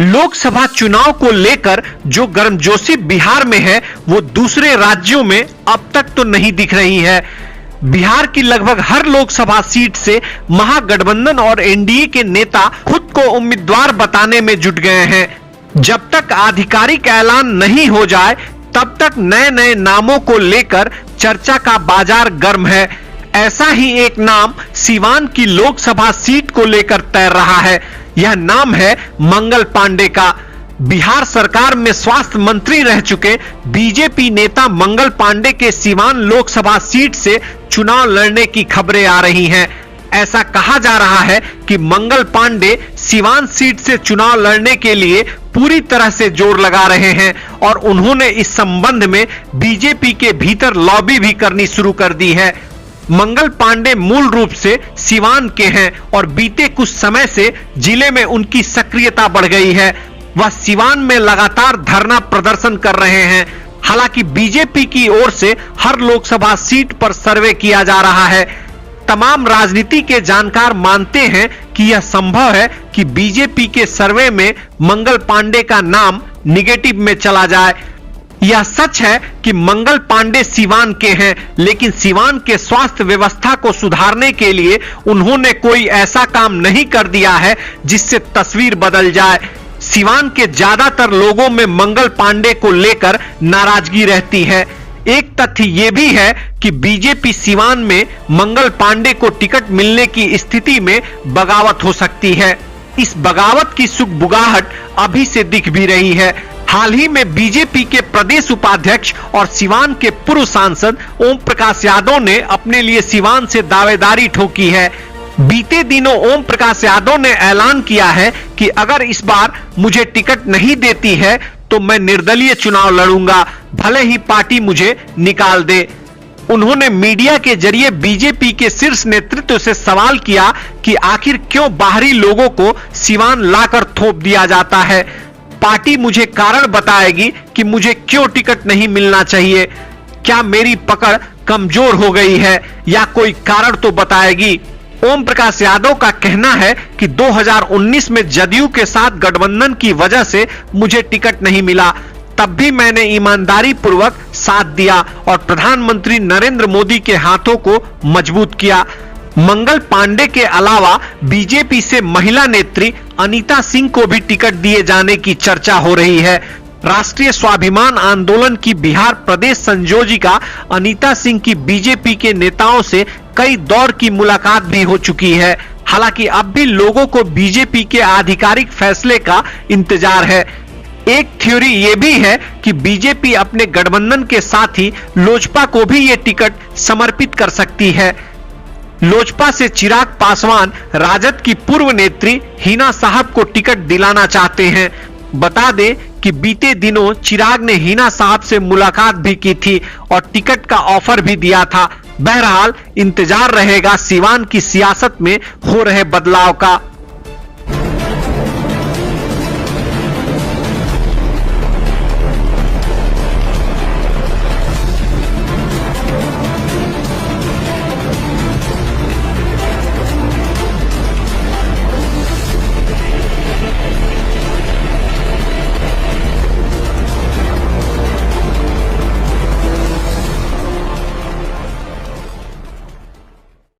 लोकसभा चुनाव को लेकर जो गर्मजोशी बिहार में है वो दूसरे राज्यों में अब तक तो नहीं दिख रही है। बिहार की लगभग हर लोकसभा सीट से महागठबंधन और एनडीए के नेता खुद को उम्मीदवार बताने में जुट गए हैं। जब तक आधिकारिक ऐलान नहीं हो जाए तब तक नए नए नामों को लेकर चर्चा का बाजार गर्म है। ऐसा ही एक नाम सीवान की लोकसभा सीट को लेकर तैर रहा है। यह नाम है मंगल पांडे का। बिहार सरकार में स्वास्थ्य मंत्री रह चुके बीजेपी नेता मंगल पांडे के सीवान लोकसभा सीट से चुनाव लड़ने की खबरें आ रही हैं। ऐसा कहा जा रहा है कि मंगल पांडे सीवान सीट से चुनाव लड़ने के लिए पूरी तरह से जोर लगा रहे हैं और उन्होंने इस संबंध में बीजेपी के भीतर लॉबी भी करनी शुरू कर दी है। मंगल पांडे मूल रूप से सीवान के हैं और बीते कुछ समय से जिले में उनकी सक्रियता बढ़ गई है। वह सीवान में लगातार धरना प्रदर्शन कर रहे हैं। हालांकि बीजेपी की ओर से हर लोकसभा सीट पर सर्वे किया जा रहा है। तमाम राजनीति के जानकार मानते हैं कि यह संभव है कि बीजेपी के सर्वे में मंगल पांडे का नाम निगेटिव में चला जाए। यह सच है कि मंगल पांडे सीवान के हैं, लेकिन सीवान के स्वास्थ्य व्यवस्था को सुधारने के लिए उन्होंने कोई ऐसा काम नहीं कर दिया है जिससे तस्वीर बदल जाए। सीवान के ज्यादातर लोगों में मंगल पांडे को लेकर नाराजगी रहती है। एक तथ्य यह भी है कि बीजेपी सीवान में मंगल पांडे को टिकट मिलने की स्थिति में बगावत हो सकती है। इस बगावत की सुगबुगाहट अभी से दिख भी रही है। हाल ही में बीजेपी के प्रदेश उपाध्यक्ष और सीवान के पूर्व सांसद ओम प्रकाश यादव ने अपने लिए सीवान से दावेदारी ठोकी है। बीते दिनों ओम प्रकाश यादव ने ऐलान किया है कि अगर इस बार मुझे टिकट नहीं देती है तो मैं निर्दलीय चुनाव लड़ूंगा, भले ही पार्टी मुझे निकाल दे। उन्होंने मीडिया के जरिए बीजेपी के शीर्ष नेतृत्व से सवाल किया कि आखिर क्यों बाहरी लोगों को सीवान लाकर थोप दिया जाता है। पार्टी मुझे कारण बताएगी कि मुझे क्यों टिकट नहीं मिलना चाहिए। क्या मेरी पकड़ कमजोर हो गई है या कोई कारण तो बताएगी। ओम प्रकाश यादव का कहना है कि 2019 में जदयू के साथ गठबंधन की वजह से मुझे टिकट नहीं मिला, तब भी मैंने ईमानदारी पूर्वक साथ दिया और प्रधानमंत्री नरेंद्र मोदी के हाथों को मजबूत किया। मंगल पांडे के अलावा बीजेपी से महिला नेत्री अनीता सिंह को भी टिकट दिए जाने की चर्चा हो रही है। राष्ट्रीय स्वाभिमान आंदोलन की बिहार प्रदेश संयोजिका अनीता सिंह की बीजेपी के नेताओं से कई दौर की मुलाकात भी हो चुकी है। हालांकि अब भी लोगों को बीजेपी के आधिकारिक फैसले का इंतजार है। एक थ्योरी यह भी है कि बीजेपी अपने गठबंधन के साथ ही लोजपा को भी ये टिकट समर्पित कर सकती है। लोजपा से चिराग पासवान राजद की पूर्व नेत्री हिना साहब को टिकट दिलाना चाहते हैं। बता दें कि बीते दिनों चिराग ने हिना साहब से मुलाकात भी की थी और टिकट का ऑफर भी दिया था। बहरहाल इंतजार रहेगा सीवान की सियासत में हो रहे बदलाव का।